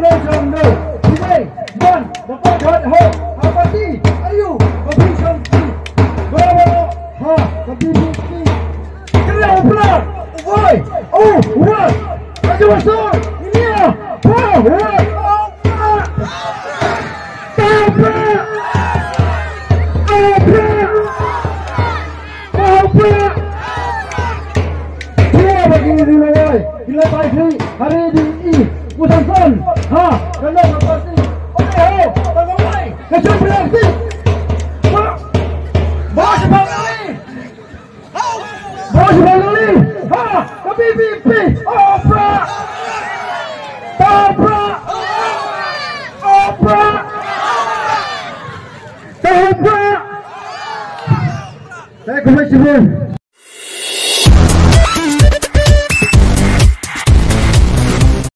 congratulations no. Today, one, the first one, ho, Abadi, ayo, competition, bravo, ha, competition, kena upload, boy, oh, what, ayo masuk, ini ya, wow, what, Gila pagi hari ini Musanson ha kena berpasti okey ho bagaimana kesan berarti bos bangali ha tapi pipi opera saya kumasibu